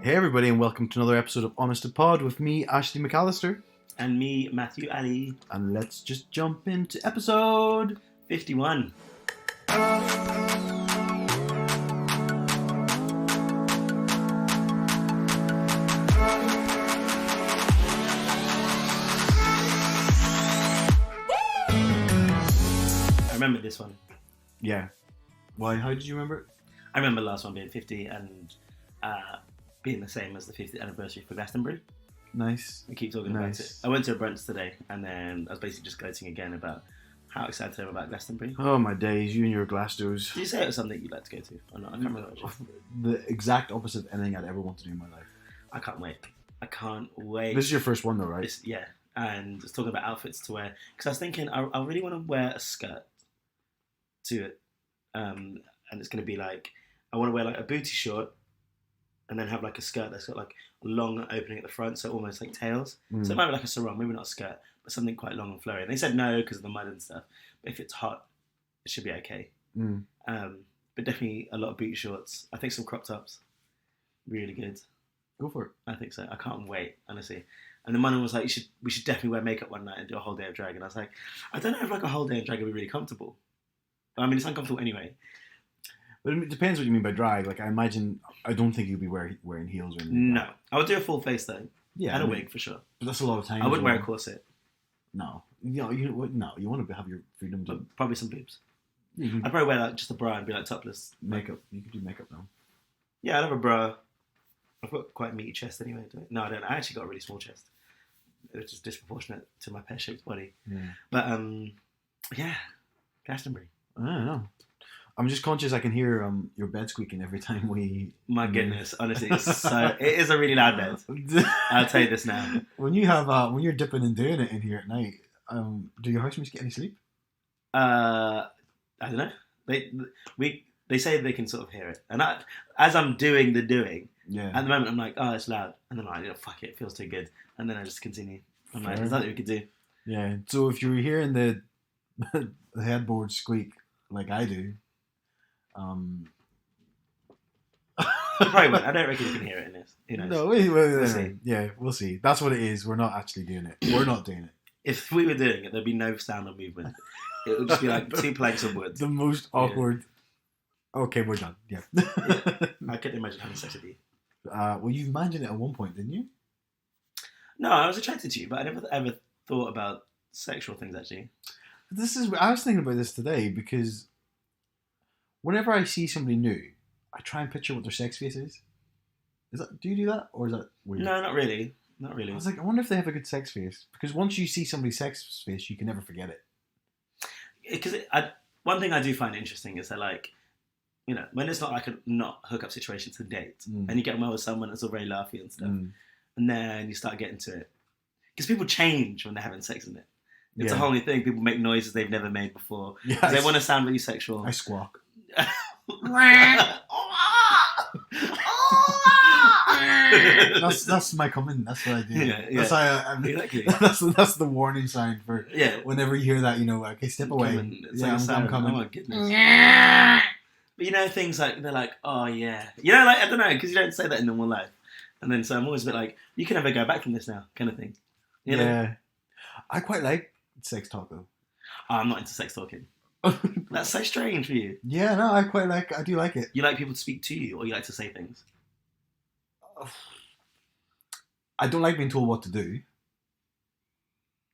Hey everybody, and welcome to another episode of Honest to Pod with me, Ashley McAllister. And me, Matthew Ali. And let's just jump into episode 51. I remember this one. Yeah. Why? How did you remember it? I remember the last one being 50 and being the same as the 50th anniversary for Glastonbury. Nice. We keep talking about it. I went to a brunch today and then I was basically just gloating again about how excited I am about Glastonbury. Oh my days, you and your Glastos. Did you say it was something you'd like to go to or not? I can't remember. The exact opposite of anything I'd ever want to do in my life. I can't wait. I can't wait. This is your first one though, right? Yeah. And it's talking about outfits to wear. Because I was thinking, I really want to wear a skirt to it. And it's going to be like, I want to wear like a booty short and then have like a skirt that's got like a long opening at the front, so almost like tails. So it might be like a sarong, maybe not a skirt, but something quite long and flowy. And they said no because of the mud and stuff. But if it's hot, it should be okay. But definitely a lot of booty shorts. I think some crop tops. Really good. Go for it. I think so. I can't wait, honestly. And the man was like, we should definitely wear makeup one night and do a whole day of drag. And I was like, I don't know if like a whole day of drag would be really comfortable. But, I mean, it's uncomfortable anyway. But it depends what you mean by drag. Like, I don't think you'd be wearing heels or anything. No. I would do a full face though. Yeah. And a wig for sure. But that's a lot of time. I wouldn't wear a corset. No. You want to have your freedom to... But probably some boobs. I'd I'd probably wear like just a bra and be like topless. makeup. You could do makeup now. Yeah, I'd have a bra. I've got quite a meaty chest anyway. No, I don't. I actually got a really small chest. It was just disproportionate to my pear-shaped body. Yeah. But, yeah. Glastonbury. I don't know. I'm just conscious I can hear your bed squeaking every time we... My goodness, honestly, it is a really loud bed. I'll tell you this now. When you're dipping and doing it in here at night, do your housemates get any sleep? I don't know. They say they can sort of hear it, and as I'm doing the doing, at the moment I'm like, oh, it's loud, and then I'm like, fuck it, feels too good, and then I just continue. I'm like, there's nothing we could do. Yeah. So if you're hearing the headboard squeak like I do, you probably won't. I don't reckon you can hear it in this. Who knows? No, we'll see. Yeah, we'll see. That's what it is. We're not actually doing it. We're not doing it. If we were doing it, there'd be no sound or movement. It would just be like two planks of wood. The most awkward. Yeah. Okay, we're done. Yeah. I couldn't imagine having sex with you. Well, you imagined it at one point, didn't you? No, I was attracted to you, but I never ever thought about sexual things, actually. I was thinking about this today because whenever I see somebody new, I try and picture what their sex face is. Do you do that? Or is that weird? No, not really. Not really. I was like, I wonder if they have a good sex face. Because once you see somebody's sex face, you can never forget it. Because one thing I do find interesting is that, like, you know, when it's not like a not hookup situation, it's a date, and you get on well with someone that's all very laughy and stuff, and then you start getting to it. Because people change when they're having sex, isn't it? It's a whole new thing. People make noises they've never made before. Yeah, they want to sound really sexual. I squawk. That's my comment. That's what I do. Yeah. That's how exactly. That's the warning sign for whenever you hear that, you know, okay, step away. I'm coming. Oh my goodness. But you know, things like, they're like, oh yeah. You know, like, I don't know, because you don't say that in normal life. And then so I'm always a bit like, you can never go back from this now, kind of thing. You know? I quite like sex talk though. I'm not into sex talking. That's so strange for you. Yeah, no, I do like it. You like people to speak to you, or you like to say things? I don't like being told what to do.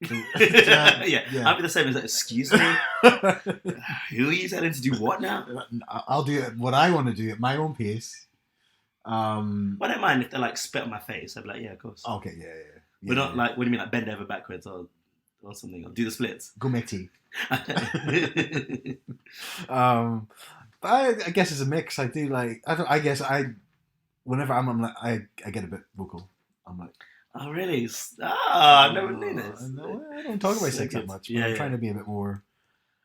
I'll be the same as that. Excuse me? Who are you telling to do what now? I'll do what I want to do at my own pace. I don't mind if they like spit on my face. I'd be like, yeah, of course. Okay, yeah. But not like, what do you mean, like bend over backwards or something, or do the splits? Go make tea. But I guess it's a mix. I do like. Whenever I'm like, I get a bit vocal. I'm like, oh really? I've never known this. I don't talk about sex that much. But I'm trying to be a bit more.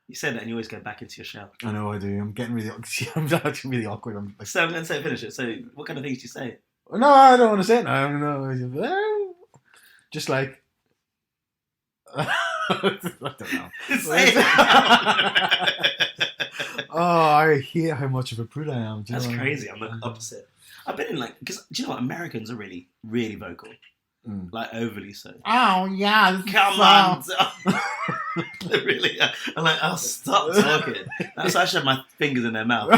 You said that, and you always go back into your shell. I know I do. I'm getting really. I'm actually really awkward. I'm like, so I'm going to say finish it. So what kind of things do you say? No, I don't want to say it now. No, just like. I don't know. Say it. Oh, I hate how much of a prude I am. That's crazy. I'm the opposite. I've been in like, because do you know what? Americans are really, really vocal. Like overly so. Oh yeah, this Come on. Really, I'm like, I'll stop talking. That's why I shove my fingers in their mouth. No,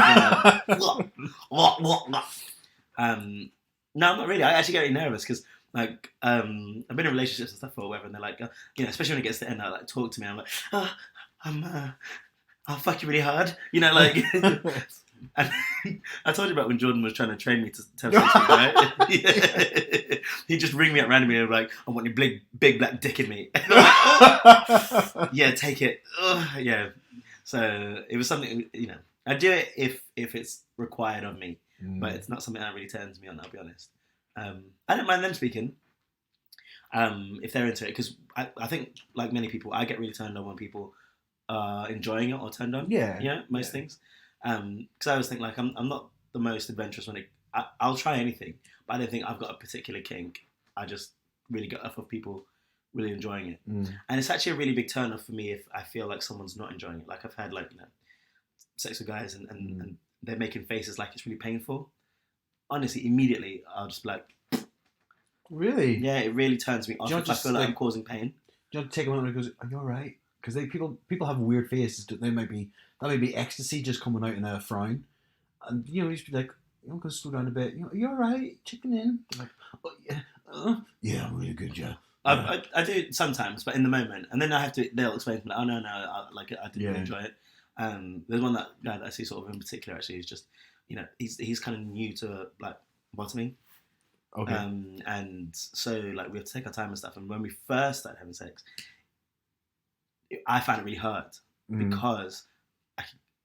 I'm not really. I actually get really nervous because like I've been in relationships and stuff for whatever, and they're like, especially when it gets to the end, they like talk to me. I'm like, I'll fuck you really hard, like. And I told you about when Jordan was trying to train me to tell sex, right? Yeah. He'd just ring me up randomly and be like, I want your big black dick in me. And I'm like, oh. Yeah, take it. Yeah. So it was something, I do it if it's required of me, but it's not something that really turns me on, I'll be honest. I don't mind them speaking if they're into it, because I think, like many people, I get really turned on when people are enjoying it or turned on. Yeah. Most things. Because I always think like I'm not the most adventurous when I'll try anything, but I don't think I've got a particular kink. I just really get off of people really enjoying it, and it's actually a really big turn off for me if I feel like someone's not enjoying it. Like I've had sex with guys and they're making faces like it's really painful. Honestly, immediately I'll just be like, really? Yeah, it really turns me off if I feel like I'm causing pain. You take a moment and goes, are you alright? Because people have weird faces. That may be ecstasy just coming out in a frown, and you used to be like, I'm gonna slow down a bit. Are you alright? Chicken in. They're like, oh yeah, yeah, I'm really good, yeah. I do it sometimes, but in the moment, and then they'll explain to me, like, oh no, I didn't really enjoy it. There's one guy that I see sort of in particular actually. He's just, he's kind of new to like bottoming. Okay. And so like we have to take our time and stuff. And when we first started having sex, I found it really hard because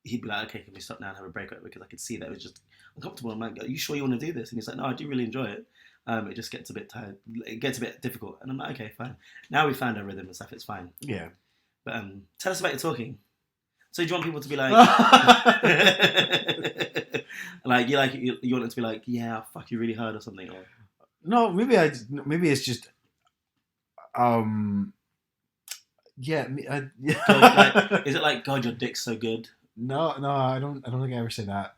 he'd be like, okay, can we stop now and have a break? Because I could see that it was just uncomfortable. I'm like, are you sure you want to do this? And he's like, no, I do really enjoy it. It just gets a bit tired. It gets a bit difficult. And I'm like, okay, fine. Now we found our rhythm and stuff. It's fine. Yeah. But tell us about your talking. So do you want people to be like, like you want it to be like, yeah, I'll fuck you really hard or something? Or no, maybe it's just yeah. Is it like, God, your dick's so good? No, I don't think I ever say that.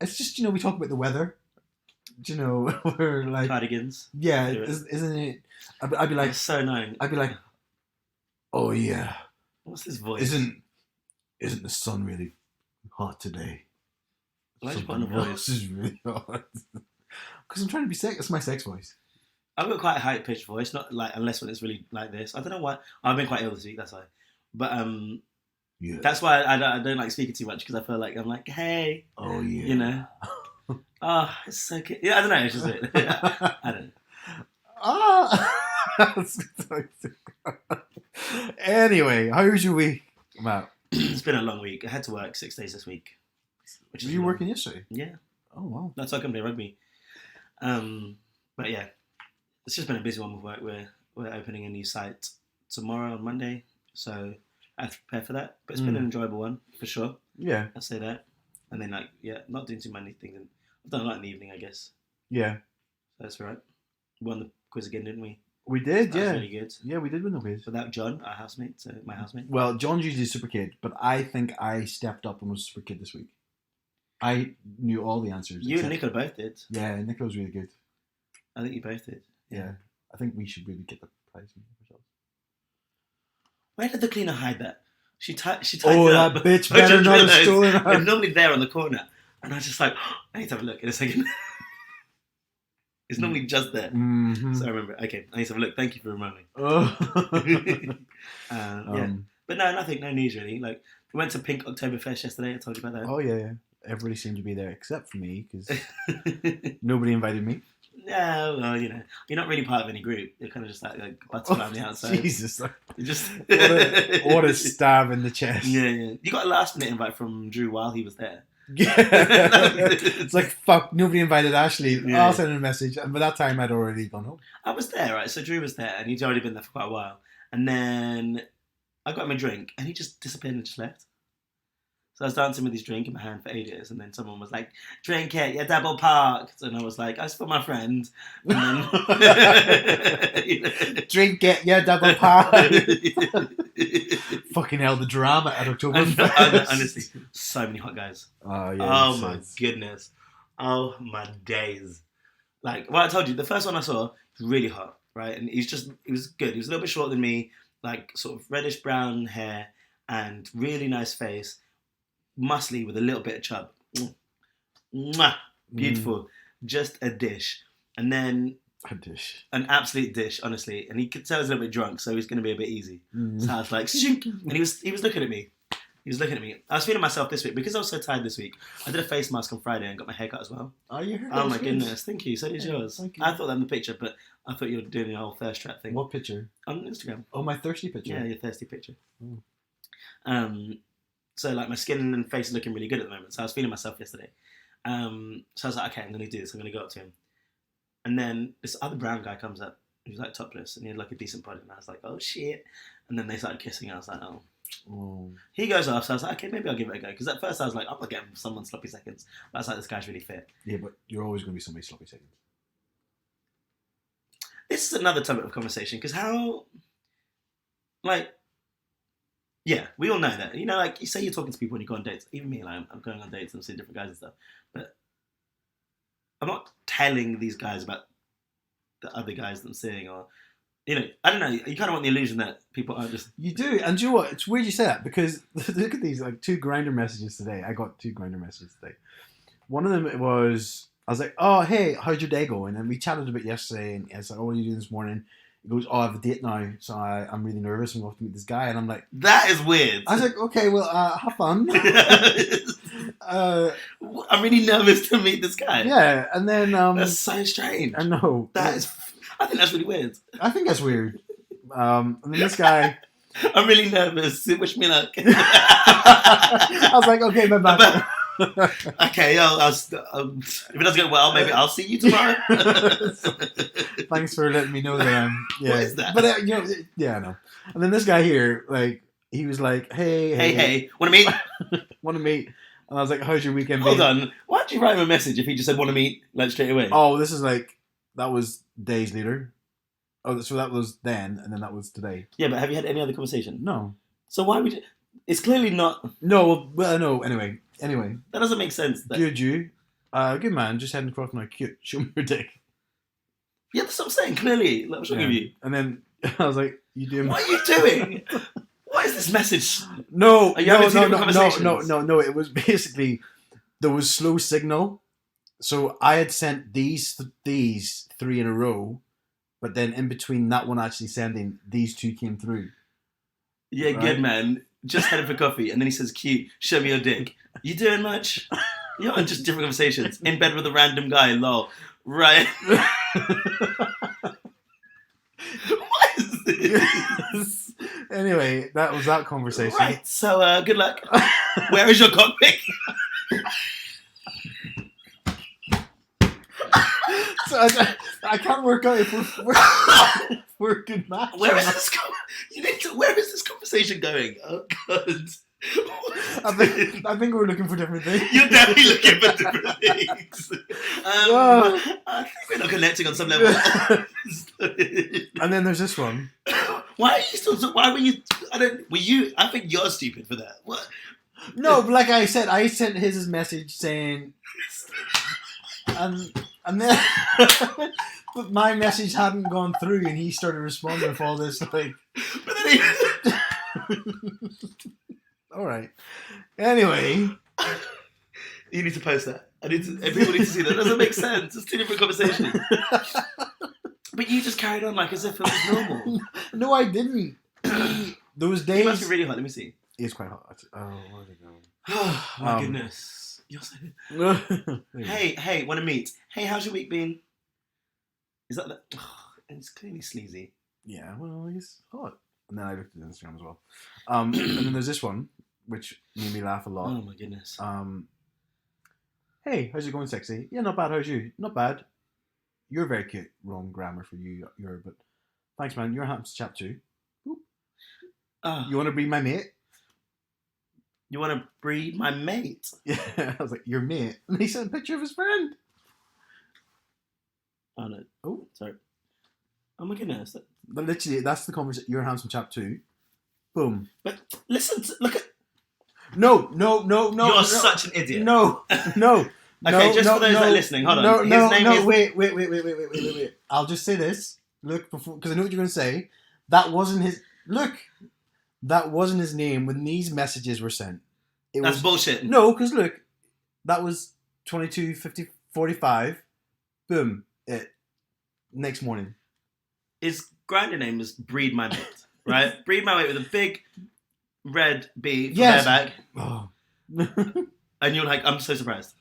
It's just, we talk about the weather. We're like cardigans. Yeah, isn't it? I'd be like, it's so annoying. I'd be like, oh yeah. What's this voice? Isn't the sun really hot today? Why did you put on a voice? This is really hot. Because I'm trying to be sex. It's my sex voice. I've got quite a high pitched voice, not like unless when it's really like this. I don't know why. I've been quite ill this week. That's why. But yeah. That's why I don't like speaking too much because I feel like I'm like, hey. Oh yeah. Oh, it's so good. Yeah, I don't know. It's just it. I don't know. Anyway, how was your week, Matt? It's been a long week. I had to work 6 days this week. Were you working yesterday? Yeah. Oh wow. That's why I couldn't play rugby. But yeah, it's just been a busy one with work. We're opening a new site tomorrow on Monday, so I have to prepare for that. But it's been an enjoyable one for sure. Yeah. I'll say that. And then not doing too many things. I've done a lot in the evening, I guess. Yeah. That's all right. We won the quiz again, didn't we? We did, That yeah. was really good. Yeah, we did win the quiz. Without John, our housemate, my housemate. Well, John's usually a super kid, but I think I stepped up and was a super kid this week. I knew all the answers. You and Nicola both did. Yeah, Nicola was really good. I think you both did. Yeah. I think we should really get the prize ourselves. Where did the cleaner hide that? She tied it that up. bitch better not have stolen it. It's normally there on the corner. And I was just like, I need to have a look in a second. It's normally just there. Mm-hmm. So I remember. Okay, I need to have a look. Thank you for reminding me. Yeah. But no, nothing. No news really. Like, we went to Pink Oktoberfest yesterday. I told you about that. Oh, yeah. Everybody seemed to be there except for me because nobody invited me. Yeah, well, you're not really part of any group. You're kind of just like butterfly on the outside. Jesus. You just what a stab in the chest. Yeah. You got a last minute invite from Drew while he was there. Yeah. It's like, fuck, nobody invited Ashley. Yeah. I'll send him a message. And by that time, I'd already gone home. I was there, right? So Drew was there, and he'd already been there for quite a while. And then I got him a drink, and he just disappeared and just left. So I was dancing with his drink in my hand for ages, and then someone was like, drink it, you're double parked. And I was like, it's for my friend. And then, drink it, you're double parked. Fucking hell, the drama at Oktoberfest. Honestly, so many hot guys. Oh, yeah. Oh, my goodness. Oh my days! Like, well, I told you, the first one I saw was really hot, right? And he was good. He was a little bit shorter than me, like sort of reddish brown hair and really nice face, muscly with a little bit of chub. Mwah! Beautiful, just a dish. And then A dish. an absolute dish, honestly. And he could tell he was a little bit drunk, so he's going to be a bit easy. So I was like, shink. And he was looking at me. He was looking at me. I was feeling myself this week because I was so tired this week. I did a face mask on Friday and got my hair cut as well. Oh, you heard? Oh my goodness, thank you. So did yours. Thank you. I thought that in the picture, but I thought you were doing the whole thirst trap thing. What picture? On Instagram. Oh, my thirsty picture. Yeah, your thirsty picture. Oh. So like my skin and face are looking really good at the moment. So I was feeling myself yesterday. So I was like, okay, I'm gonna do this. I'm gonna go up to him. And then this other brown guy comes up. He was like topless and he had like a decent body. And I was like, oh shit. And then they started kissing. I was like, oh. He goes off, so I was like, okay, maybe I'll give it a go. Because at first I was like, I'm not getting someone sloppy seconds. But I was like, this guy's really fit. Yeah, but you're always going to be somebody's sloppy seconds. This is another topic of conversation. Because how, like, yeah, we all know that. You know, like, you say you're talking to people when you go on dates. Even me, like, I'm going on dates and seeing different guys and stuff. But I'm not telling these guys about the other guys that I'm seeing or... You know, I don't know. You kind of want the illusion that people are just... You do. And do you know what? It's weird you say that because look at these, like 2 Grindr messages today. I got 2 Grindr messages today. One of them was, I was like, oh, hey, how's your day going? And we chatted a bit yesterday and I was like, oh, what are you doing this morning? He goes, oh, I have a date now. So I'm really nervous. I'm going to meet this guy. And I'm like... That is weird. I was like, okay, well, have fun. I'm really nervous to meet this guy. Yeah. And then... that's so strange. I know. I think that's really weird. I think that's weird. And then this guy... I'm really nervous. Wish me luck. I was like, okay, bye-bye. Okay, if it doesn't go well, maybe I'll see you tomorrow. Thanks for letting me know that I'm... Yeah. What is that? But, you know, yeah, I know. And then this guy here, like, he was like, hey. Want to meet? Want to meet? And I was like, how's your weekend Hold been? on. Why'd you write him a message if he just said want to meet, like, straight away? Oh, this is like... That was days later. Oh, so that was then, and then that was today. Yeah, but have you had any other conversation? No. So why would you... It's clearly not... No, well, no, anyway. That doesn't make sense. Good you. Good man, just heading across my cute. Show me your dick. Yeah, that's what I'm saying, clearly. Like, what's wrong with you? And then I was like, you doing... What are you doing? What is this message? No, Are you having two different conversations? No. It was basically... There was slow signal. So I had sent these 3 in a row, but then in between that one actually sending, these 2 came through. Yeah, right? Good man. Just headed for coffee, and then he says, "Cute, show me your dick." You doing much? You're on just different conversations. In bed with a random guy, lol. Right. What is this? Anyway, that was that conversation. Right. So, good luck. Where is your cockpit? So I can't work out if we're a good match. Where is this? Where is this conversation going? Oh God! I think we're looking for different things. You're definitely looking for different things. I think we're not connecting on some level. And then there's this one. Why are you still? Why were you? I think you're stupid for that. What? No, but like I said, I sent his message saying, and then but my message hadn't gone through, and he started responding with all this like. But then all right. Anyway, you need to post that. People need to see that. It doesn't make sense. It's 2 different conversations. But you just carried on like as if it was normal. No, I didn't. There was days. It must be really hot. Let me see. It's quite hot. Oh, where did it go? Oh my goodness. You're so good. Hey, want to meet? Hey, how's your week been? Is that the... it's clearly sleazy. Yeah, well, he's hot. And then I looked at Instagram as well. And then there's this one, which made me laugh a lot. Oh my goodness. Hey, how's it going, sexy? Yeah, not bad. How's you? Not bad. You're very cute. Wrong grammar for you. But thanks, man. You're a handsome chap too. You want to be my mate? You want to breed my mate? Yeah, I was like, your mate. And he sent a picture of his friend. Oh, no. Oh, sorry. Oh, my goodness. But literally, that's the conversation. You're a handsome chap too. Boom. But listen, look at... No. You're such an idiot. No. Okay, just for those that are listening, hold on. His name is... Wait. I'll just say this. Look, because I know what you're going to say. That wasn't his... Look. That wasn't his name when these messages were sent. That's bullshit. No, because look. That was 22:45. Boom. Next morning. His Grindr name is Breed My Mate, right? Breed My Mate with a big red B for bareback. Oh. And you're like, I'm so surprised.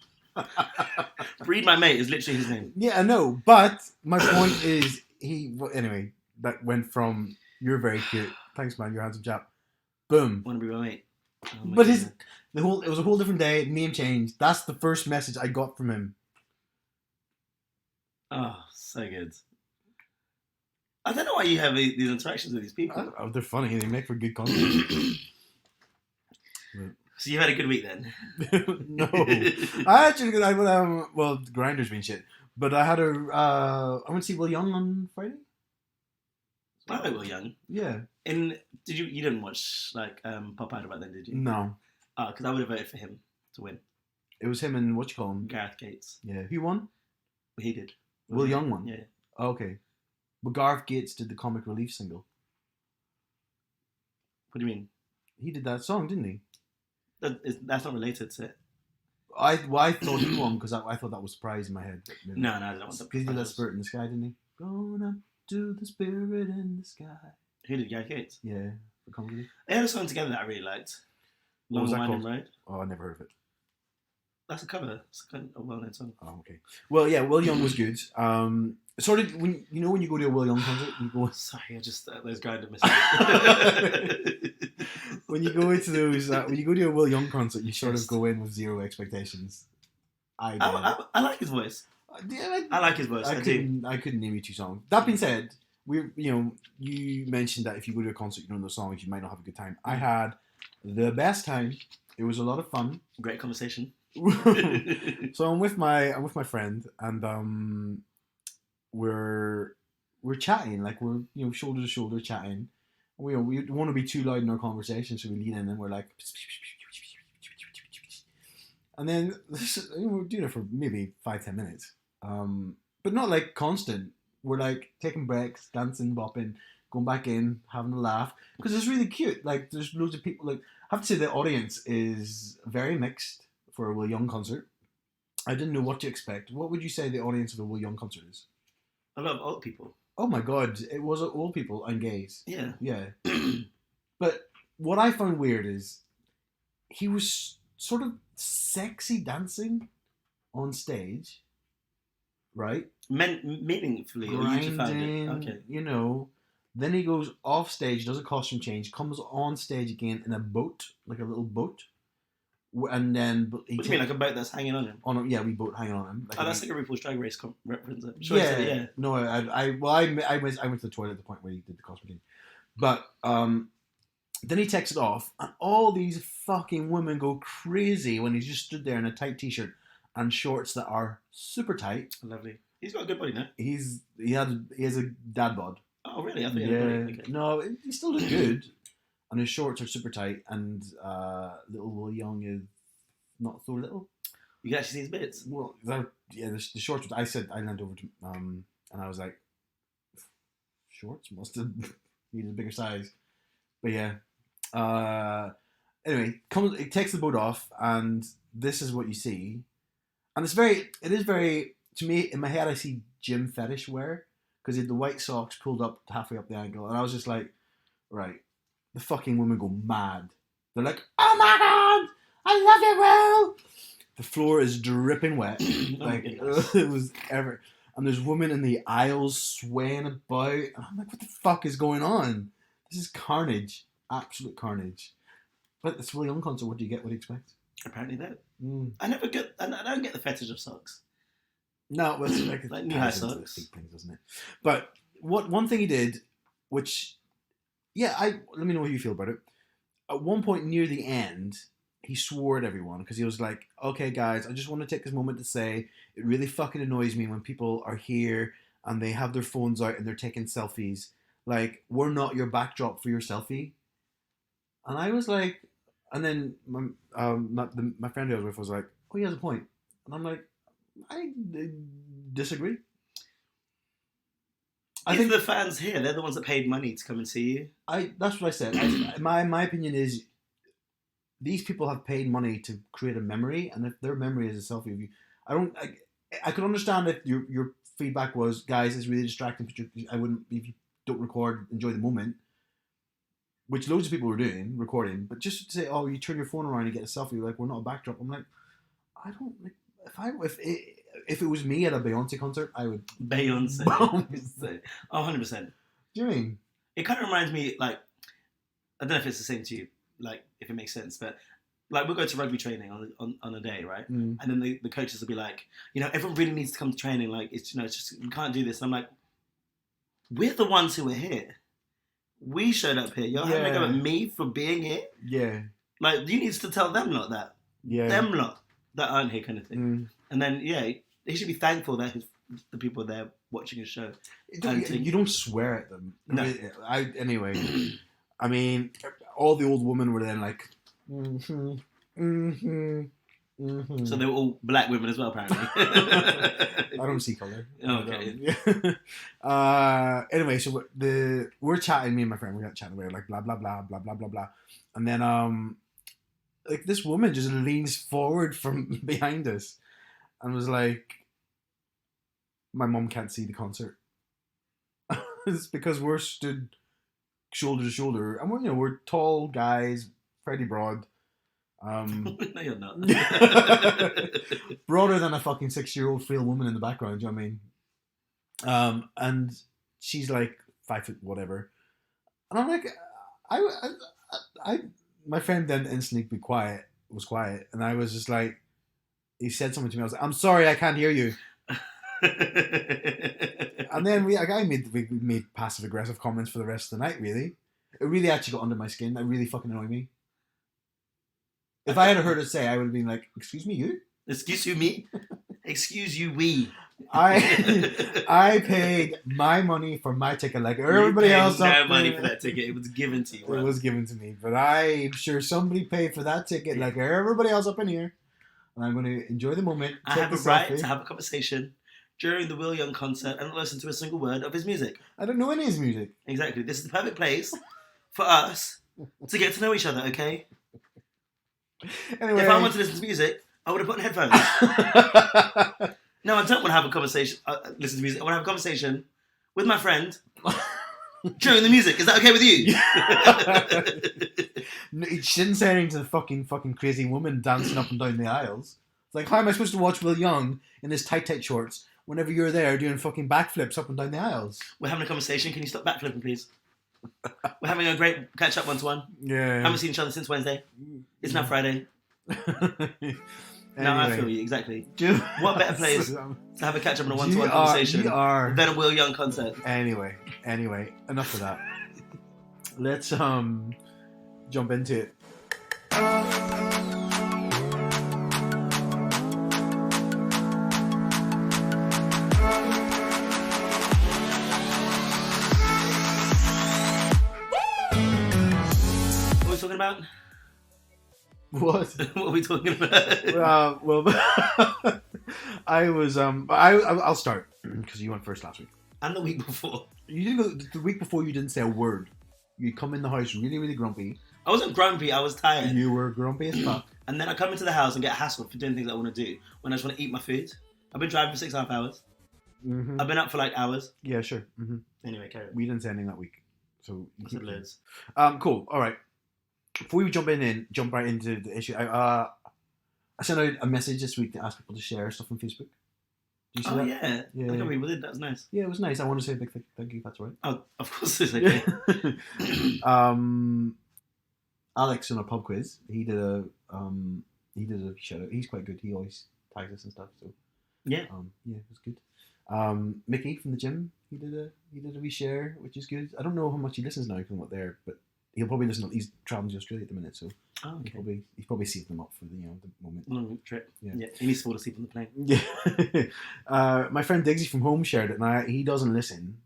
Breed My Mate is literally his name. Yeah, I know. But my point is, anyway, that went from, you're very cute. Thanks, man. You're a handsome chap. Boom. Want to be my mate. Oh but it was a whole different day. Name changed. That's the first message I got from him. Oh, so good. I don't know why you have these interactions with these people. They're funny. They make for good content. So you had a good week then? No. Well, Grindr's been shit. But I had I went to see Will Young on Friday. I like Will Young. Yeah. You didn't watch Pop Idol back then, did you? No. Because I would have voted for him to win. It was him and what you call him? Gareth Gates. Yeah. Who won? Well, he did. Will Young won? Yeah. Oh, okay. But Gareth Gates did the Comic Relief single. What do you mean? He did that song, didn't he? That's not related to it. I thought he won because I thought that was surprise in my head. No, I don't want that. Because he did that Spirit in the Sky, didn't he? Going up to the Spirit in the Sky. Who did Gareth Gates? Yeah, for Comic Relief. They had a song together that I really liked. What was that Long called? Winding Road. Oh, I never heard of it. That's a cover. It's kind of a well-known song. Oh, okay. Well, yeah, Will Young was good. Sort of when you go to a Will Young concert, you go. Sorry, I just those Grindr messages. When you go into those, when you go to a Will Young concert, you sort of go in with zero expectations. I like his voice. I like his voice. I couldn't name you two songs. That being said, you mentioned that if you go to a concert, you don't know the songs, you might not have a good time. I had the best time. It was a lot of fun. Great conversation. So I'm with my friend, and we're chatting, like we're shoulder to shoulder chatting. We don't want to be too loud in our conversation, so we lean in and we're like, and then we're doing it for maybe 5-10 minutes, but not like constant. We're like taking breaks, dancing, bopping, going back in, having a laugh, because it's really cute. Like there's loads of people. Like I have to say the audience is very mixed for a Will Young concert. I didn't know what to expect. What would you say the audience of a Will Young concert is? A lot of old people. Oh my god, it was old people and gays. Yeah. Yeah. But what I found weird is he was sort of sexy dancing on stage, right? Meaningfully, grinding, okay. Then he goes off stage, does a costume change, comes on stage again in a boat, like a little boat. And then what do you mean, like a boat that's hanging on him? We boat hanging on him. Like that's like a RuPaul's Drag Race reference. Sure yeah. No, I went to the toilet at the point where he did the costume change, but then he takes it off, and all these fucking women go crazy when he just stood there in a tight t-shirt and shorts that are super tight. Lovely. He's got a good body now. He has a dad bod. Oh really? I thought he had a body. Okay. No, he still looks good. And his shorts are super tight, and little Will Young is not so little. You can actually see his bits. Well, the shorts. I leaned over to and I was like, shorts must have needed a bigger size. But yeah. Anyway, it takes the boat off, and this is what you see, and it is very to me in my head. I see gym fetish wear because he had the white socks pulled up halfway up the ankle, and I was just like, right. The fucking women go mad. They're like, oh my god, I love you, Will. The floor is dripping wet. Like it was ever. And there's women in the aisles swaying about. And I'm like, what the fuck is going on? This is carnage. Absolute carnage. But it's Will Young concert. What do you get? What do you expect? Apparently that. I don't get the fetish of socks. No, it's like knee-high socks. Big things, doesn't it? But one thing he did, which... Yeah, let me know how you feel about it. At one point near the end, he swore at everyone because he was like, okay, guys, I just want to take this moment to say it really fucking annoys me when people are here and they have their phones out and they're taking selfies. Like, we're not your backdrop for your selfie. And I was like, and then my friend I was with was like, oh, he has a point. And I'm like, I disagree. I think the fans here, they're the ones that paid money to come and see you. That's what I said. My opinion is these people have paid money to create a memory, and if their memory is a selfie of you, I could understand if your feedback was, guys, it's really distracting. I wouldn't, if you don't record, enjoy the moment, which loads of people were doing, recording. But just to say, oh, you turn your phone around and get a selfie, like, we're not a backdrop. I'm like, I don't like. If it was me at a Beyonce concert, I would Beyonce. 100%. Do you mean? It kind of reminds me, like, I don't know if it's the same to you, like, if it makes sense, but like, we'll go to rugby training on a day, right? Mm. And then the coaches will be like, everyone really needs to come to training. Like, it's just, we can't do this. And I'm like, we're the ones who are here. We showed up here. You're having a go at me for being here? Yeah. Like, you need to tell them lot that. Yeah. Them lot that aren't here, kind of thing. Mm. And then, he should be thankful that the people there watching his show. You don't swear at them. No. Anyway, I mean, all the old women were then like, mm-hmm, mm-hmm, mm-hmm. So they were all black women as well, apparently. I don't see colour. Okay. Anyway, so we're chatting, me and my friend, we got chatting away, like blah, blah, blah, blah, blah, blah, blah. And then, like, this woman just leans forward from behind us and was like, my mum can't see the concert. It's because we're stood shoulder to shoulder, and we're tall guys, fairly broad. No, you're not. Broader than a fucking 6-year-old frail woman in the background. Do you know what I mean? And she's like 5 foot whatever, and I'm like, I my friend then instantly was quiet, and I was just like, he said something to me. I was like, I'm sorry, I can't hear you. And then we made passive aggressive comments for the rest of the night. Really, it really actually got under my skin. That really fucking annoyed me. If I had heard it say, I would have been like, "Excuse me, you? Excuse you, me? Excuse you, we." I paid my money for my ticket, like everybody else. No money for that ticket. It was given to you. Bro. It was given to me, but I'm sure somebody paid for that ticket, like everybody else up in here. And I'm going to enjoy the moment. I have a right to have a conversation during the Will Young concert and not listen to a single word of his music. I don't know any of his music. Exactly. This is the perfect place for us to get to know each other, okay? Anyway. If I wanted to listen to music, I would have put in headphones. No, I don't want to have a conversation, listen to music. I want to have a conversation with my friend during the music. Is that okay with you? No, she didn't say anything to the fucking crazy woman dancing up and down the aisles. It's like, how am I supposed to watch Will Young in his tight shorts whenever you're there doing fucking backflips up and down the aisles? We're having a conversation. Can you stop backflipping, please? We're having a great catch-up one-to-one. Yeah. Haven't seen each other since Wednesday. It's now Friday. No, I feel you, exactly. What better place to have a catch-up and a one-to-one conversation than a Will Young concert? Anyway, enough of that. Let's jump into it. What are we talking about? What? What are we talking about? Well, I was I'll start because you went first last week. And the week before. You didn't go the week before. You didn't say a word. You come in the house really, really grumpy. I wasn't grumpy. I was tired. You were grumpy as fuck. And then I come into the house and get hassled for doing things I want to do when I just want to eat my food. I've been driving for 6.5 hours. Mm-hmm. I've been up for like hours. Yeah, sure. Mm-hmm. Anyway, carry on. We didn't say anything that week, so I said loads. Cool. All right. Before we jump right into the issue, I sent out a message this week to ask people to share stuff on Facebook. Did you see that? Yeah. Yeah. I think we did. That was nice. Yeah, it was nice. I want to say a big thank you. If that's all right. Oh, of course it's okay. Alex in a pub quiz. He did a shout out. He's quite good. He always tags us and stuff. So yeah. Yeah, it was good. Mickey from the gym. He did a reshare, which is good. I don't know how much he listens now because I'm not there, but he'll probably listen. He's traveling to Australia at the minute, so okay. he's probably saved them up for the moment. Long trip. Yeah. He needs to fall asleep on the plane. Yeah. My friend Diggsy from home shared it, and he doesn't listen.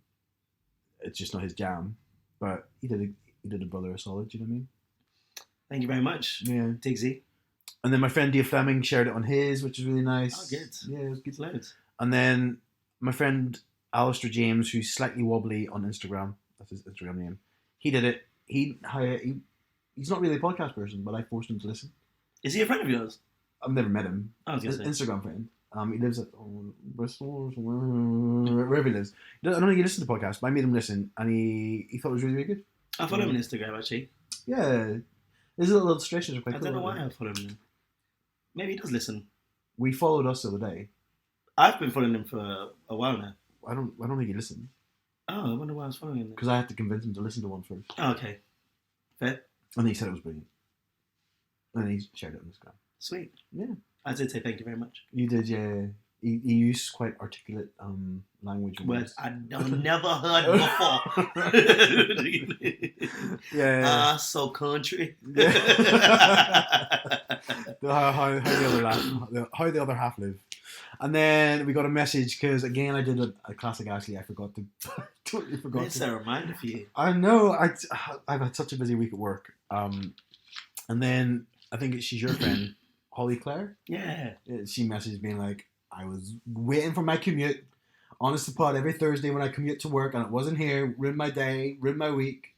It's just not his jam, but he did a brother a solid. Do you know what I mean? Thank you very much, Yeah. Diggsy. And then my friend Dave Fleming shared it on his, which was really nice. Oh, good. Yeah, it was good. It's loads. And then my friend Alistair James, who's slightly wobbly on Instagram, that's his Instagram name, he did it. He's not really a podcast person, but I forced him to listen. Is he a friend of yours? I've never met him. I was going to say. Instagram friend. He lives at Bristol or somewhere, wherever he lives. I don't think he listens to the podcast, but I made him listen, and he thought it was really, really good. I follow him on Instagram, actually. Yeah. His little illustrations are quite cool. I don't know why I follow him. Maybe he does listen. We followed us the other day. I've been following him for a while now. I don't think he listened. Oh, I wonder why I was following him. Because I had to convince him to listen to one first. Oh, okay. Fair. And he said it was brilliant. And he shared it on Instagram. Sweet. Yeah. I did say thank you very much. You did, yeah. He used quite articulate language. Words I've never heard before. Yeah. So country. Yeah. how the other half live. And then we got a message because again I did a classic Ashley. I forgot to totally forgot. It's a reminder for you. I know. I've had such a busy week at work. And then I think she's your friend, Holly Claire. Yeah. She messaged being like, I was waiting for my commute. Honest to God, every Thursday when I commute to work and it wasn't here, ruined my day, ruined my week.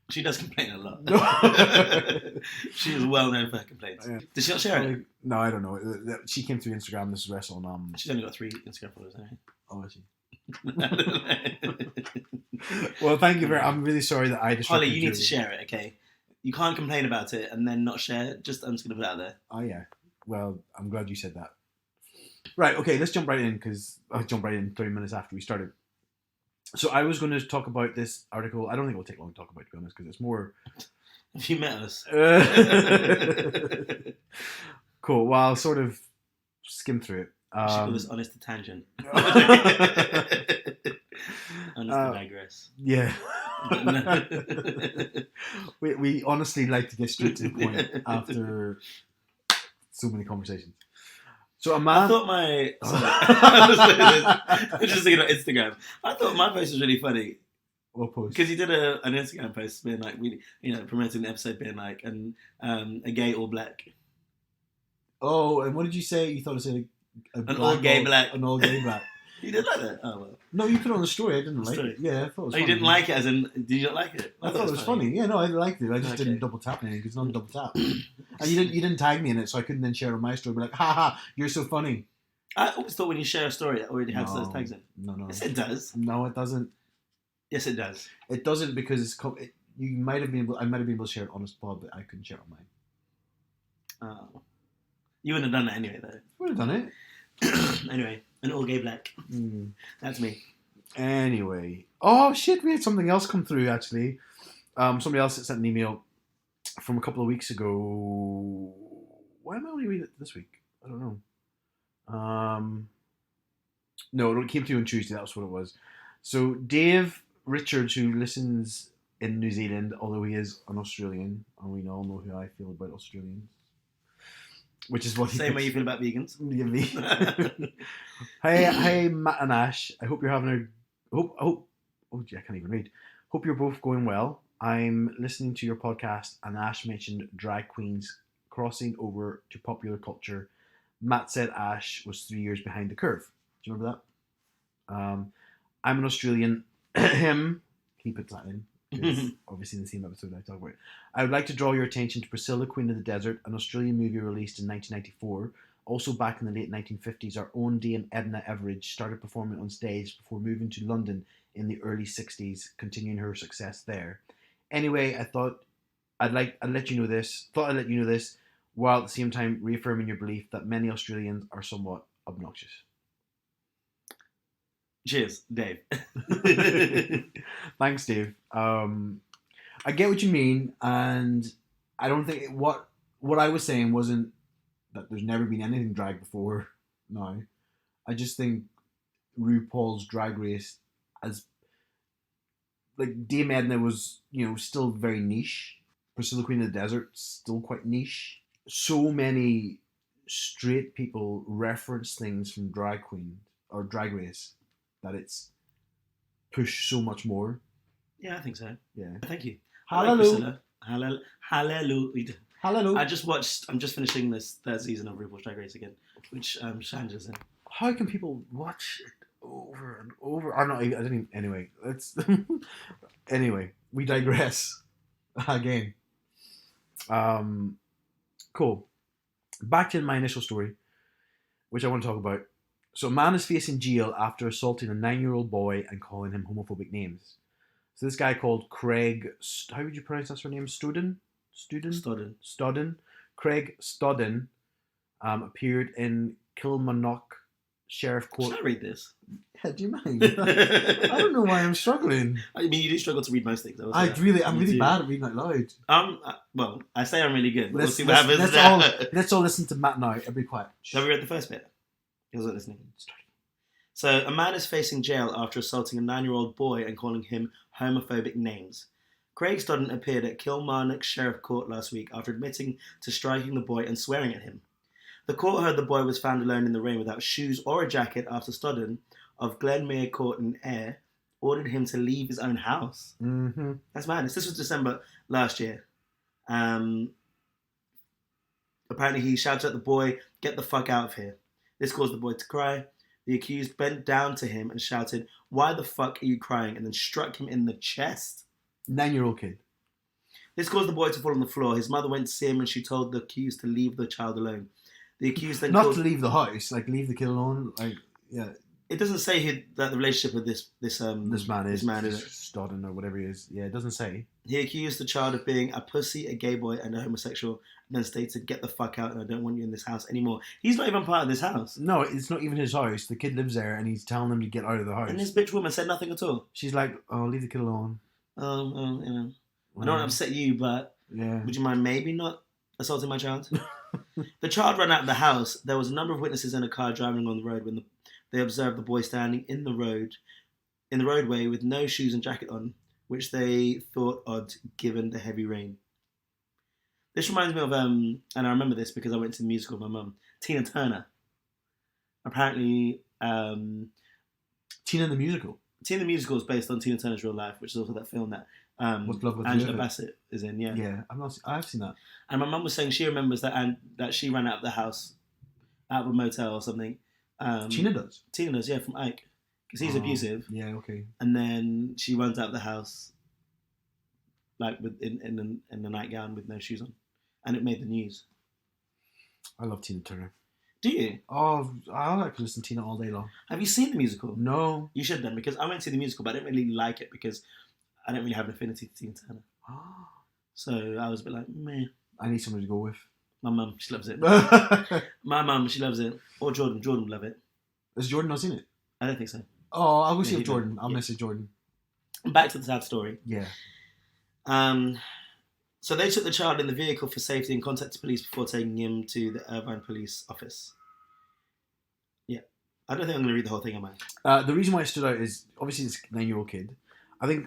She does complain a lot. She is well known for her complaints. Yeah. Did she not share it? No, I don't know. She came through Instagram. This is rest on. She's only got 3 Instagram followers, right? Oh, is she? Well, thank you very. I'm really sorry that I just. Holly, you need to share it, okay? You can't complain about it and then not share it. I'm just going to put it out there. Oh yeah. Well, I'm glad you said that. Right. Okay. Let's jump right in because I'll jump right in 30 minutes after we started. So I was going to talk about this article. I don't think it will take long to talk about, to be honest, because it's more. Have you met us? Cool. Well, I'll sort of skim through it. We should call this Honest to Tangent. Honest to digress. Yeah. we honestly like to get straight to the point after so many conversations. So a man. I thought my. I'm just thinking about Instagram. I thought my post was really funny. What post? Because you did an Instagram post being like, really, promoting the episode being like, a gay all black. Oh, and what did you say? You thought it said an all gay black. An all gay black. You didn't like that? Oh, well. No, you put it on the story. I didn't like it. Yeah, I thought it was funny. You didn't like it as in, did you not like it? I thought it was funny. Yeah, no, I liked it. I just didn't double tap anything because it's not a double tap. And you didn't tag me in it, so I couldn't then share it on my story. Be like, haha, you're so funny. I always thought when you share a story, it already has those tags in. No. Yes, it does. No, it doesn't. Yes, it does. It doesn't because you might have been able. I might have been able to share it on a pod, but I couldn't share it on mine. Oh. You wouldn't have done that anyway, though. Would have done it. Anyway, an all gay black. That's me. Anyway. Oh, shit, we had something else come through, actually. Somebody else sent an email from a couple of weeks ago. Why am I only reading it this week? I don't know. No, it came to you on Tuesday. That was what it was. So, Dave Richards, who listens in New Zealand, although he is an Australian, and we all know how I feel about Australians. Which is what Same way you feel about vegans. Hey, Matt and Ash. I hope you're having I can't even read. Hope you're both going well. I'm listening to your podcast, and Ash mentioned drag queens crossing over to popular culture. Matt said Ash was 3 years behind the curve. Do you remember that? I'm an Australian. He puts that in. Obviously in the same episode I talk about it. I would like to draw your attention to Priscilla, Queen of the Desert, an Australian movie released in 1994. Also back in the late 1950s, our own Dame Edna Everage started performing on stage before moving to London in the early 60s, continuing her success there. Anyway, I thought I'd let you know this, while at the same time reaffirming your belief that many Australians are somewhat obnoxious. Cheers, Dave. Thanks, Dave. I get what you mean, and I don't think what I was saying wasn't that there's never been anything drag before. No, I just think RuPaul's Drag Race, as like Dame Edna was, still very niche. Priscilla, Queen of the Desert, still quite niche. So many straight people reference things from Drag Queen or Drag Race that it's pushed so much more. Yeah, I think so. Yeah. Thank you. Hallelujah. Hallelujah. Hallelujah. I'm just finishing this third season of RuPaul's Drag Race again, which Shanja's in. How can people watch it over and over? I'm not. I didn't even. Anyway, let's. Anyway, we digress again. Cool. Back to my initial story, which I want to talk about. So, a man is facing jail after assaulting a 9-year-old boy and calling him homophobic names. So, this guy called Craig. How would you pronounce that surname? Stoddon. Craig Stoddon appeared in Kilmarnock Sheriff Court. Should I read this? Yeah, do you mind? I don't know why I'm struggling. I mean, you do struggle to read most things. I'm really bad at reading out loud. Well, I say I'm really good. But we'll see what let's, happens. let's all listen to Matt now. Everybody quiet. Have you read the first bit? He wasn't listening. So, a man is facing jail after assaulting a 9-year-old boy and calling him homophobic names. Craig Stoddon appeared at Kilmarnock Sheriff Court last week after admitting to striking the boy and swearing at him. The court heard the boy was found alone in the rain without shoes or a jacket after Stoddon of Glenmere Court in Ayr ordered him to leave his own house. Mm-hmm. That's madness. This was December last year. Apparently he shouted at the boy, "Get the fuck out of here." This caused the boy to cry. The accused bent down to him and shouted, "Why the fuck are you crying?" and then struck him in the chest. 9-year-old kid. This caused the boy to fall on the floor. His mother went to see him and she told the accused to leave the child alone. The accused then to leave the house, like leave the kid alone. Like, yeah. It doesn't say that the relationship with this man is Stoddon or whatever he is. Yeah, it doesn't say. He accused the child of being a pussy, a gay boy, and a homosexual, and then stated, "Get the fuck out, and I don't want you in this house anymore." He's not even part of this house. No, it's not even his house. The kid lives there, and he's telling them to get out of the house. And this bitch woman said nothing at all. She's like, "Oh, leave the kid alone." I don't want to upset you, but would you mind maybe not assaulting my child? The child ran out of the house. There was a number of witnesses in a car driving on the road when they observed the boy standing in the roadway with no shoes and jacket on, which they thought odd given the heavy rain. This reminds me of, and I remember this because I went to the musical with my mum, Tina Turner. Apparently, Tina the Musical. Tina the Musical is based on Tina Turner's real life, which is also that film that Angela Bassett is in. Yeah, yeah, I've seen that. And my mum was saying she remembers that she ran out of the house, out of a motel or something. Tina does, yeah, from Ike, because he's abusive. Yeah, okay. And then she runs out of the house, like in a nightgown with no shoes on, and it made the news. I love Tina Turner. Do you? Oh, I like to listen to Tina all day long. Have you seen the musical? No. You should then, because I went to the musical, but I didn't really like it because I don't really have an affinity to Tina Turner. So I was a bit like, meh. I need somebody to go with. My mum, she loves it. My mum, she loves it. Or Jordan. Jordan will love it. Has Jordan not seen it? I don't think so. Oh, I'll go see Jordan. I'll message Jordan. Back to the sad story. Yeah. So they took the child in the vehicle for safety and contacted police before taking him to the Irvine police office. Yeah. I don't think I'm going to read the whole thing, am I? The reason why it stood out is, obviously, it's a 9-year-old kid. I think,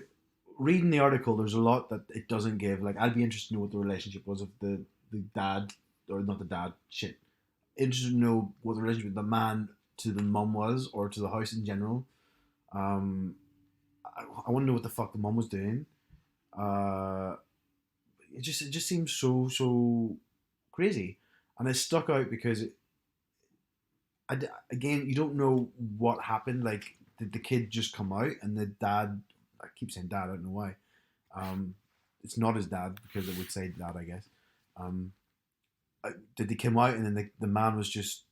reading the article, there's a lot that it doesn't give. Like, I'd be interested to know what the relationship was of the dad, or not the dad, shit. Interested to know what the relationship with the man to the mum was, or to the house in general. I want to know what the fuck the mum was doing. It just seems so crazy, and it stuck out because again, you don't know what happened. Like, did the kid just come out and the dad? I keep saying dad. I don't know why. It's not his dad because it would say dad, I guess. Did they come out and then the man was just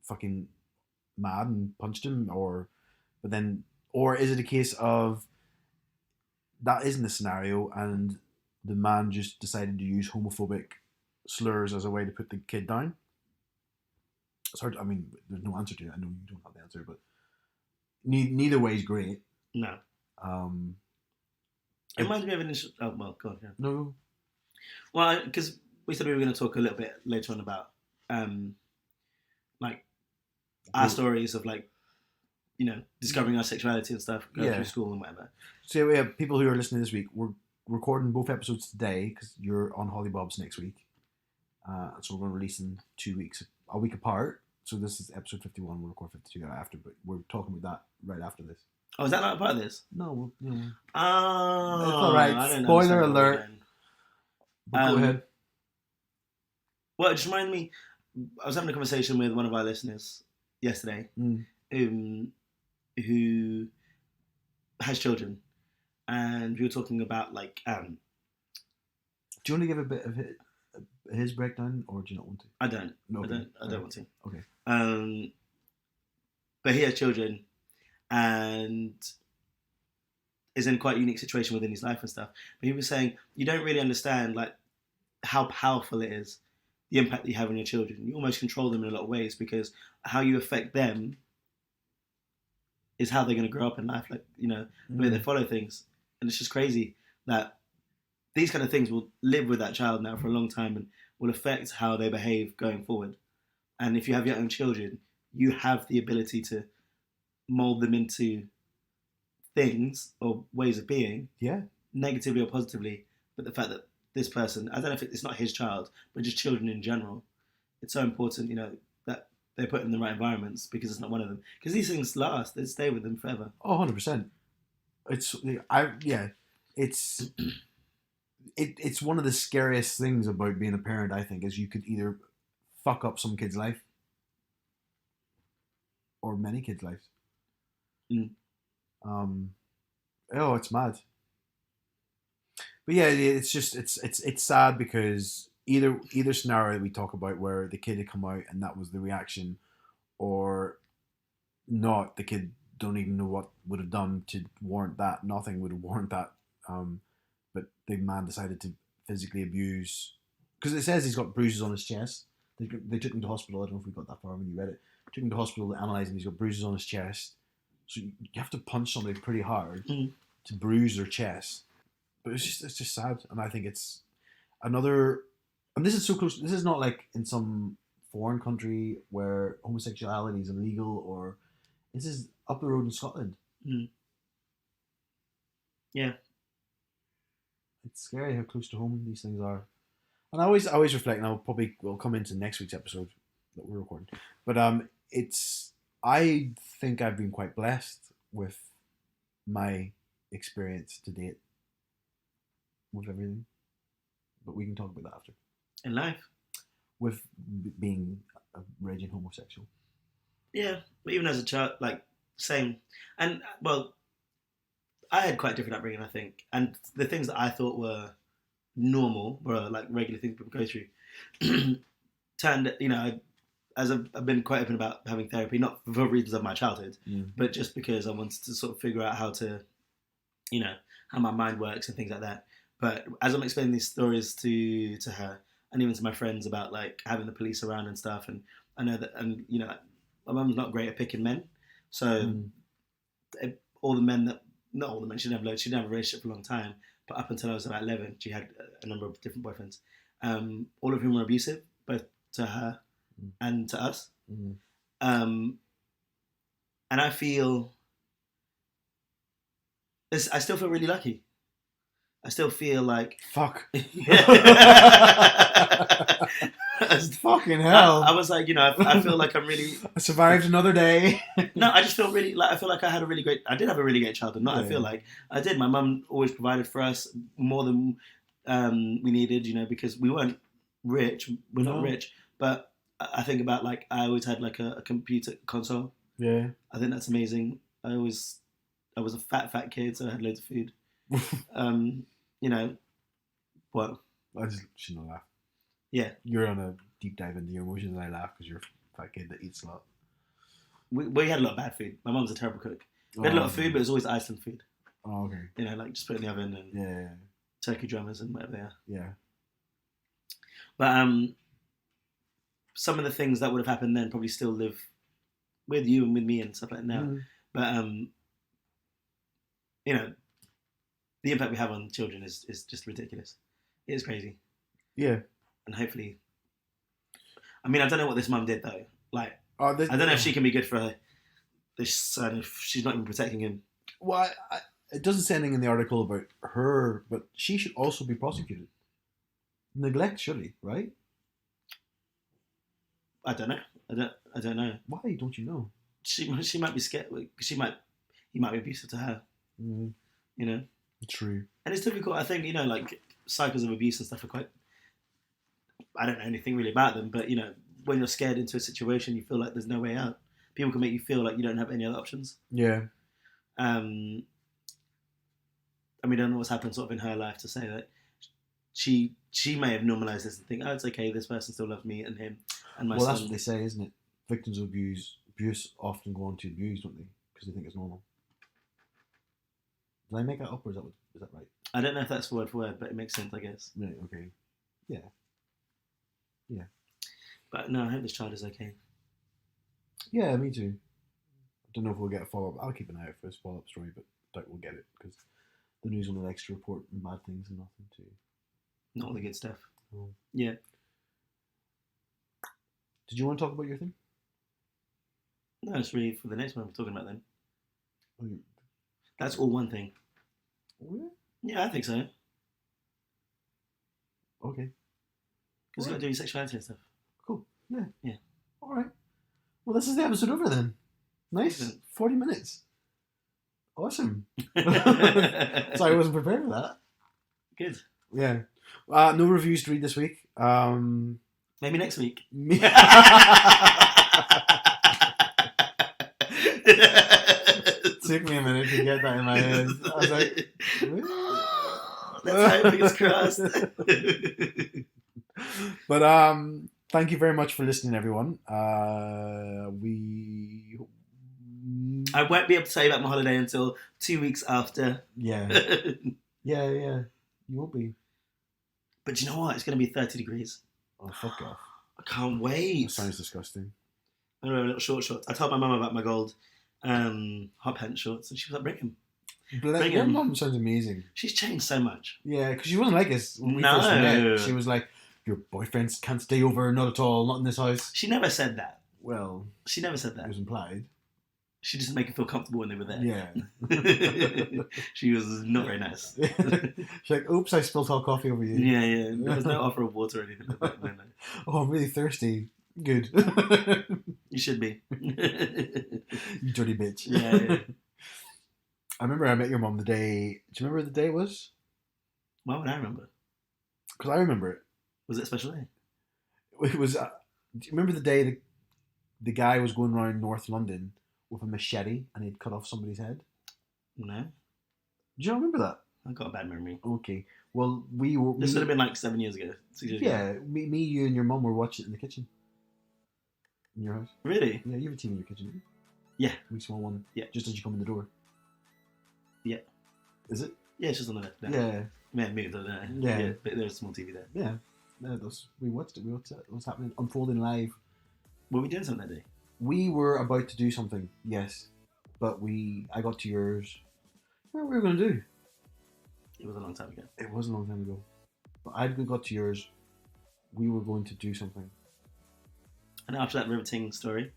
fucking mad and punched him, or is it a case of that isn't the scenario and the man just decided to use homophobic slurs as a way to put the kid down? It's hard. I mean, there's no answer to it. I know you don't have the answer, but neither way is great. No. It reminds me of an initial... Oh, well, God, yeah. No. Well, because we said we were going to talk a little bit later on about, like, our stories of, like, you know, discovering our sexuality and stuff, going through school and whatever. So we have people who are listening this week. We're recording both episodes today because you're on Hollybobs next week. So we're going to release in 2 weeks, a week apart. So this is episode 51. We'll record 52 after, but we're talking about that right after this. Oh, is that not a part of this? No, Oh, it's all right. Spoiler alert. But go ahead. Well, it just reminded me. I was having a conversation with one of our listeners yesterday, who has children, and we were talking about like. Do you want to give a bit of his breakdown, or do you not want to? I don't. No, I don't want to. Okay. But he has children, and is in quite a unique situation within his life and stuff. But he was saying you don't really understand like how powerful it is, the impact that you have on your children. You almost control them in a lot of ways because how you affect them is how they're going to grow up in life. Like, you know, the way they follow things. And it's just crazy that these kind of things will live with that child now for a long time and will affect how they behave going forward. And if you have your own children, you have the ability to mold them into things or ways of being, negatively or positively. But the fact that this person, I don't know if it's not his child, but just children in general, it's so important, you know, that they're put in the right environments because it's not one of them. Because these things last, they stay with them forever. Oh, 100%. It's one of the scariest things about being a parent, I think, is you could either fuck up some kid's life or many kids' lives. It's mad. But yeah, it's just it's sad because either scenario that we talk about where the kid had come out and that was the reaction, or not, the kid don't even know what would have done to warrant that. Nothing would have warrant that. But the man decided to physically abuse, because it says he's got bruises on his chest. They took him to hospital. I don't know if we got that far when you read it. Took him to hospital to analyse him. He's got bruises on his chest. So you have to punch somebody pretty hard to bruise their chest. But it's just sad, and I think it's another. And this is so close. This is not like in some foreign country where homosexuality is illegal, or this is up the road in Scotland. Yeah, it's scary how close to home these things are. And I always reflect. And we'll come into next week's episode that we're recording. But I think I've been quite blessed with my experience to date with everything. But we can talk about that after. In life? With being a raging homosexual. Yeah, but even as a child, like, same. And, well, I had quite different upbringing, I think. And the things that I thought were normal, were like regular things people go through, turned, you know, as I've been quite open about having therapy, not for reasons of my childhood, but just because I wanted to sort of figure out how to, you know, how my mind works and things like that. But as I'm explaining these stories to her and even to my friends about like having the police around and stuff, and I know that, and you know, my mum's not great at picking men, so all the men that, not all the men, she didn't have a relationship for a long time, but up until I was about 11, she had a number of different boyfriends, all of whom were abusive, both to her and to us. And I feel, I still feel really lucky. I still feel like... Fuck. Fucking hell. I was like, you know, I feel like I'm really... I survived another day. No, I just feel really... like I feel like I had a really great... I did have a really great childhood. I feel like I did. My mum always provided for us more than we needed, you know, because we weren't rich. We're not rich. But I think about, like, I always had, like, a computer console. Yeah. I think that's amazing. I was a fat kid, so I had loads of food. You know, what? I just shouldn't laugh. Yeah. You're on a deep dive into your emotions and I laugh because you're a fat kid that eats a lot. We had a lot of bad food. My mum's a terrible cook. We had a lot of food, but it was always Iceland food. Oh, okay. You know, like just put it in the oven and turkey drummers and whatever they are. Yeah. But some of the things that would have happened then probably still live with you and with me and stuff like that now. But you know, the impact we have on children is just ridiculous. It is crazy. Yeah. And hopefully, I mean, I don't know what this mum did though. Like, I don't know if she can be good for this son if she's not even protecting him. Well, it doesn't say anything in the article about her, but she should also be prosecuted. Neglect, surely, right? I don't know. I don't know. Why don't you know? She might be scared. He might be abusive to her. You know. True. And it's difficult. I think, you know, like cycles of abuse and stuff are quite. I don't know anything really about them, but when you're scared into a situation, you feel like there's no way out. People can make you feel like you don't have any other options. Yeah. I don't know what's happened sort of in her life to say that she may have normalised this and think, oh, it's okay, this person still loves me and him and my son. Well, that's what they say, isn't it? Victims of abuse often go on to abuse, don't they? Because they think it's normal. Did I make that up, or is that right? I don't know if that's word for word, but it makes sense, I guess. Right, okay. Yeah. Yeah. But no, I hope this child is okay. Yeah, me too. I don't know if we'll get a follow-up. I'll keep an eye out for this follow-up story, but doubt we'll get it, because the news only likes to report bad things and nothing too. Not all the good stuff. Oh. Yeah. Did you want to talk about your thing? No, it's really for the next one we're talking about then. Oh, That's all one thing. really? Yeah, I think so. Okay. Because you've got to do your sexuality and stuff. Cool. Yeah. Yeah. All right. Well, this is the episode over then. Nice. Excellent. 40 minutes. Awesome. Sorry, I wasn't prepared for that. Good. Yeah. No reviews to read this week. Maybe next week. Took me a minute to get that in my head. I was like, let's hope it's crossed. But thank you very much for listening, everyone. I won't be able to tell you about my holiday until 2 weeks after. Yeah. Yeah. You won't be. But you know what? It's going to be 30 degrees. Oh, fuck off. I can't wait. That sounds disgusting. I'm going to wear little short shorts. I told my mum about my gold hot pants shorts, and she was like, bring them. Your mum sounds amazing. She's changed so much. Yeah, because she wasn't like this when we first met. She was like, your boyfriends can't stay over, not at all, not in this house. She never said that. Well, she never said that. It was implied. She just make her feel comfortable when they were there. Yeah. She was not very nice. She's like, oops, I spilled hot coffee over you. Yeah. There was no offer of water or anything like that. No. Oh, I'm really thirsty. Good. You should be. You dirty bitch. Yeah. I remember I met your mum the day. Do you remember what the day was? Why would I remember? Because I remember it. Was it a special day? It was. Do you remember the day the guy was going around North London with a machete and he'd cut off somebody's head? No. Do you not remember that? I've got a bad memory. Okay. Well, we were. This would have been like 7 years ago. 6 years ago. Me, you, and your mum were watching it in the kitchen. In your house. Really? Yeah, you have a TV in your kitchen, don't you? Yeah. A wee small one. Yeah. Just as you come in the door. Yeah. Is it? Yeah, it's just on the left. No. Yeah. Yeah, moved, I don't know. Yeah. But there's a small TV there. Yeah. No, we watched it. We watched it. What's happening? Unfolding live. Were we doing something that day? We were about to do something, yes. But I got to yours. What were we going to do? It was a long time ago. It was a long time ago. But I got to yours. We were going to do something. And after that riveting story,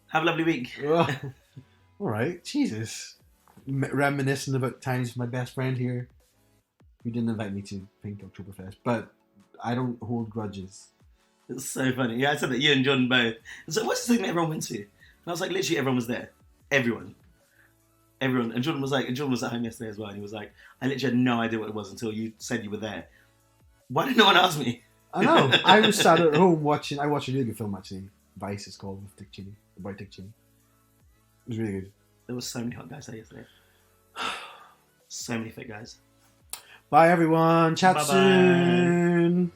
have a lovely week. All right. Jesus. Reminiscing about times with my best friend here, who didn't invite me to Pink Oktoberfest. But I don't hold grudges. It's so funny. Yeah, I said that you and Jordan both. And so what's the thing that everyone went to? And I was like, literally everyone was there. Everyone. And Jordan was at home yesterday as well, and he was like, I literally had no idea what it was until you said you were there. Why did no one ask me? I know. I was sat at home watching. I watched a really good film actually. Vice is called, with Dick Cheney. About Dick Cheney. It was really good. There were so many hot guys there yesterday. So many fit guys. Bye everyone. Chat Bye-bye. soon.